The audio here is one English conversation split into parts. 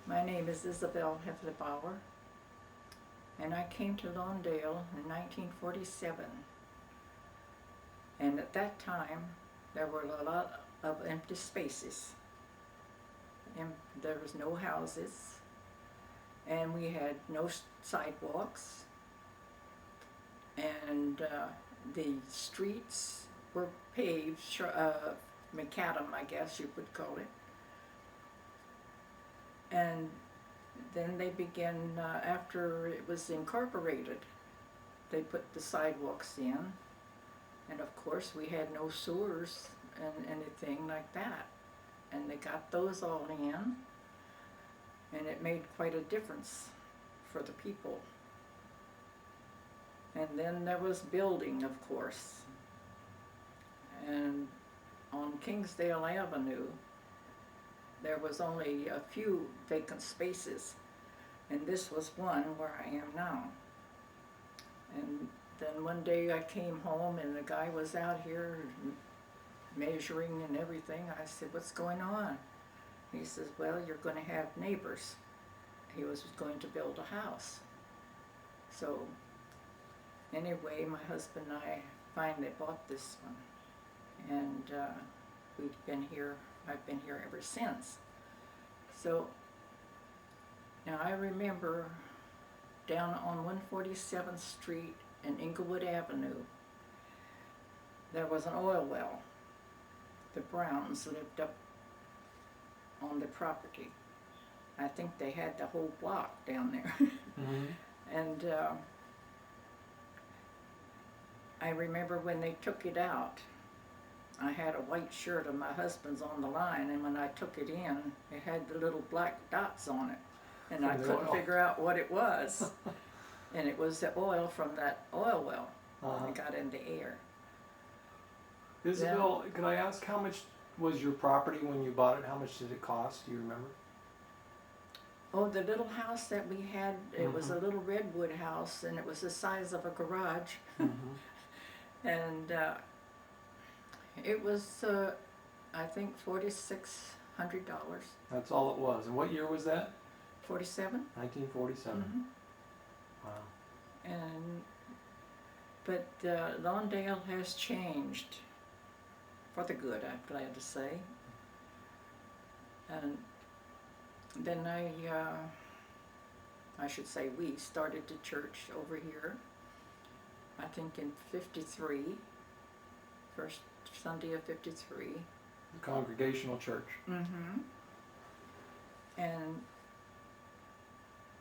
My name is Isabel Heflebower, and I came to Lawndale in 1947. And at that time, there were a lot of empty spaces. And there was no houses, and we had no sidewalks, and the streets were paved, macadam, I guess you would call it. And then they began, after it was incorporated, they put the sidewalks in, and of course we had no sewers and anything like that. And they got those all in, and it made quite a difference for the people. And then there was building, of course. And on Kingsdale Avenue, there was only a few vacant spaces, and this was one where I am now. And then one day I came home and the guy was out here measuring and everything. I said, "What's going on?" He says, "Well, you're going to have neighbors." He was going to build a house. So anyway, my husband and I finally bought this one, and we've been here. I've been here ever since. So now I remember down on 147th Street and Inglewood Avenue, there was an oil well. The Browns lived up on the property. I think they had the whole block down there. Mm-hmm. And I remember when they took it out, I had a white shirt and my husband's on the line, and when I took it in, it had the little black dots on it, and I couldn't figure out what it was. And it was the oil from that oil well that got in the air. Isabel, could I ask how much was your property when you bought it? How much did it cost? Do you remember? Oh, the little house that we had, it was a little redwood house, and it was the size of a garage. Mm-hmm. And it was, I think, $4,600. That's all it was. And what year was that? 47. 1947. Mm-hmm. Wow. But Lawndale has changed for the good, I'm glad to say. And then I should say we started the church over here, I think in 53, first Sunday of 53. The Congregational Church. Mm-hmm. And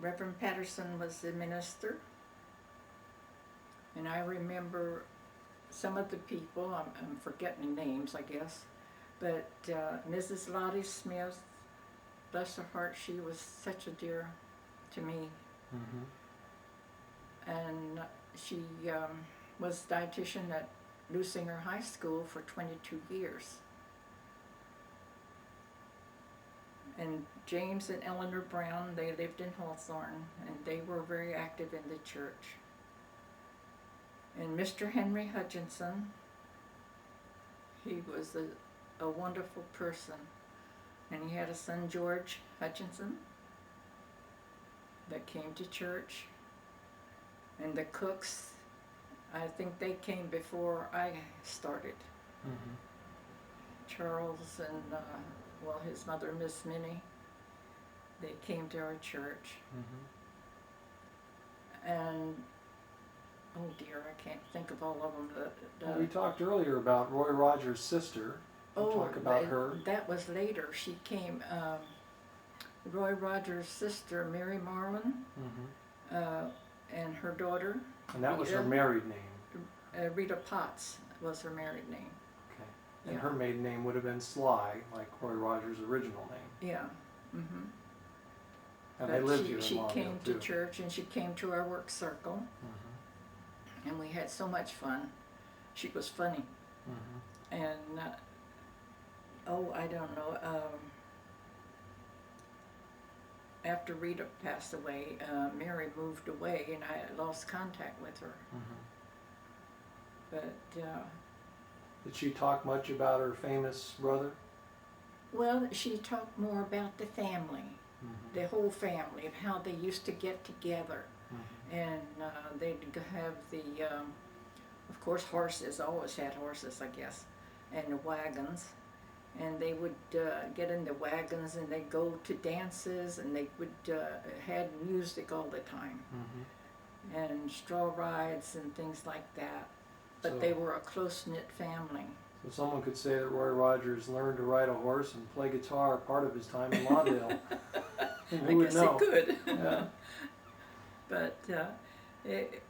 Reverend Patterson was the minister. And I remember some of the people, I'm forgetting names, I guess, but Mrs. Lottie Smith, bless her heart, she was such a dear to me. Mm-hmm. And she was dietitian at Lusinger High School for 22 years. And James and Eleanor Brown, they lived in Hawthorne, and they were very active in the church. And Mr. Henry Hutchinson, he was a wonderful person. And he had a son, George Hutchinson, that came to church. And the cooks, I think they came before I started. Mm-hmm. Charles and, well, his mother, Miss Minnie, they came to our church. Mm-hmm. And oh dear, I can't think of all of them. Well, we talked earlier about Roy Rogers' sister. Talk about her. That was later. She came, Roy Rogers' sister, Mary Marlin, Mm-hmm. And her daughter. And that was Rita, her married name. Rita Potts was her married name. Okay. And Yeah. her maiden name would have been Sly, like Roy Rogers' original name. Yeah. Mm-hmm. And they lived here in She Lawndale, came too. to church, and she came to our work circle, Mm-hmm. and we had so much fun. She was funny. Mm-hmm. And oh, I don't know. After Rita passed away, Mary moved away, and I lost contact with her. Mm-hmm. But Did she talk much about her famous brother? well, she talked more about the family. the whole family, of how they used to get together. And they'd have the, of course, horses, always had horses, I guess, and the wagons. And they would get in the wagons and they'd go to dances, and they would had music all the time, and straw rides and things like that. But So- they were a close-knit family. So someone could say that Roy Rogers learned to ride a horse and play guitar part of his time in Lawndale. And I who would guess know? it could. Yeah. But it,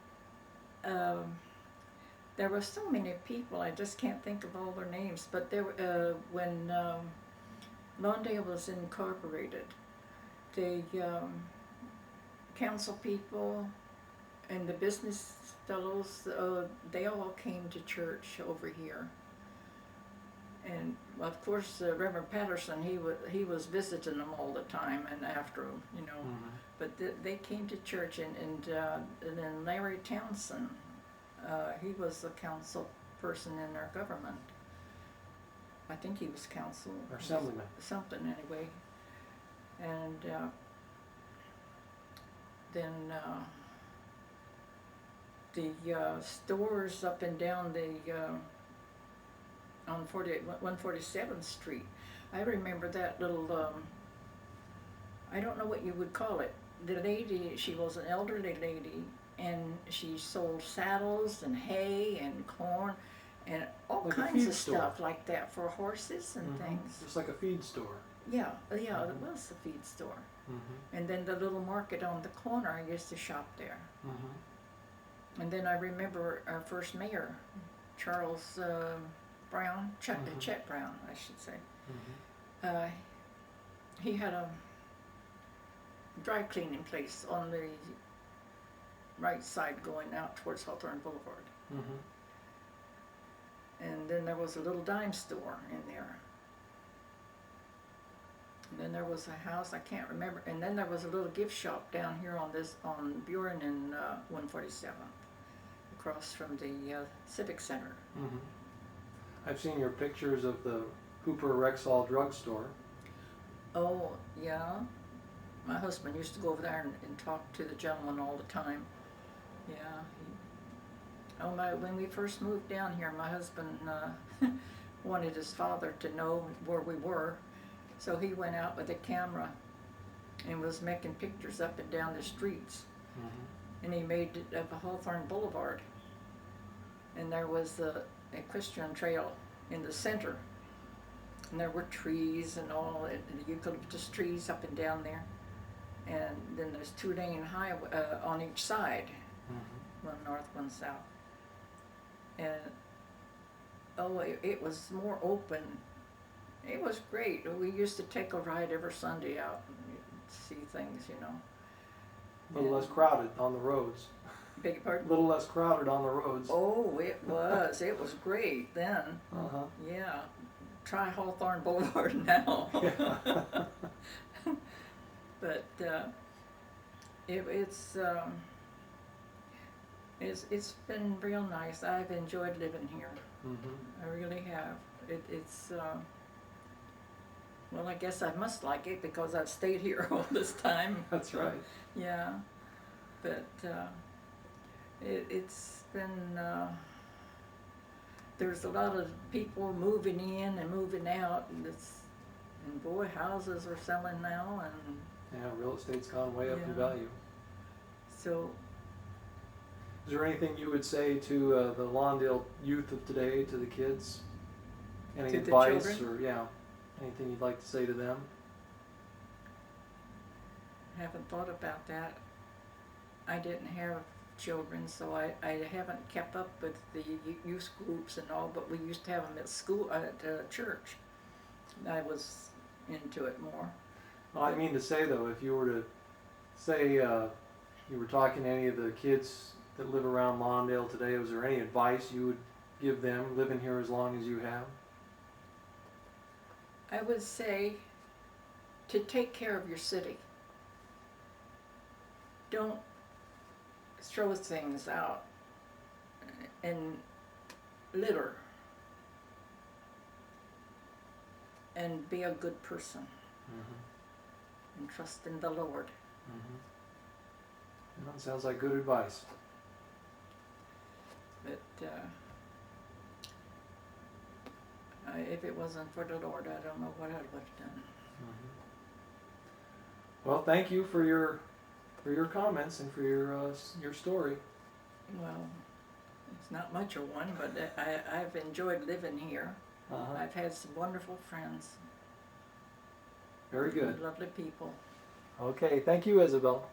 there were so many people, I just can't think of all their names. But there, when Lawndale was incorporated, the council people and the business fellows, they all came to church over here. And of course, Reverend Patterson, he was visiting them all the time and after them, you know. But they came to church, and then Larry Townsend, he was a council person in our government. I think he was council. Or assemblyman. Something anyway. And then the stores up and down the on 147th Street. I remember that little, I don't know what you would call it. The lady, she was an elderly lady, and she sold saddles and hay and corn and all Like a kinds feed of store. stuff like that for horses and things. Just like a feed store. Yeah, it was a feed store. And then the little market on the corner, I used to shop there. And then I remember our first mayor, Charles Brown, Chet Brown, I should say. He had a dry cleaning place on the right side going out towards Hawthorne Boulevard. And then there was a little dime store in there. And then there was a house, I can't remember, and then there was a little gift shop down here on Buren and 147th, across from the Civic Center. I've seen your pictures of the Hooper Rexall drugstore. Oh, yeah. My husband used to go over there and talk to the gentleman all the time. Yeah. When we first moved down here, my husband wanted his father to know where we were. So he went out with a camera and was making pictures up and down the streets. And he made it up a Hawthorne Boulevard. And there was a equestrian trail in the center. And there were trees and all, the eucalyptus trees up and down there. And then there's 2-lane highway on each side, one north, one south. And it was more open. It was great. We used to take a ride every Sunday out and see things, you know. A little less crowded on the roads. Beg your pardon? A little less crowded on the roads. Oh, it was. It was great then. Yeah. Try Hawthorne Boulevard now. But it's been real nice. I've enjoyed living here. I really have. It's well, I guess I must like it because I've stayed here all this time. That's right. Yeah, but it's been, there's a lot of people moving in and moving out, and boy, houses are selling now, and Yeah, real estate's gone way up in value. so, Is there anything you would say to the Lawndale youth of today, to the kids? Any To the advice children? or anything you'd like to say to them? haven't thought about that. I didn't have children, so I haven't kept up with the youth groups and all, but we used to have them at school, at church. I was into it more. Well, I mean to say though, if you were to say you were talking to any of the kids that live around Lawndale today, was there any advice you would give them living here as long as you have? I would say to take care of your city. Don't throw things out and litter. And be a good person. And and trust in the Lord. Mm-hmm. That sounds like good advice. But if it wasn't for the Lord, I don't know what I would have done. Mm-hmm. Well, thank you for your comments and for your story. Well, it's not much of one, but I've enjoyed living here. Uh-huh. I've had some wonderful friends. Very good. Lovely people. Okay, thank you, Isabel.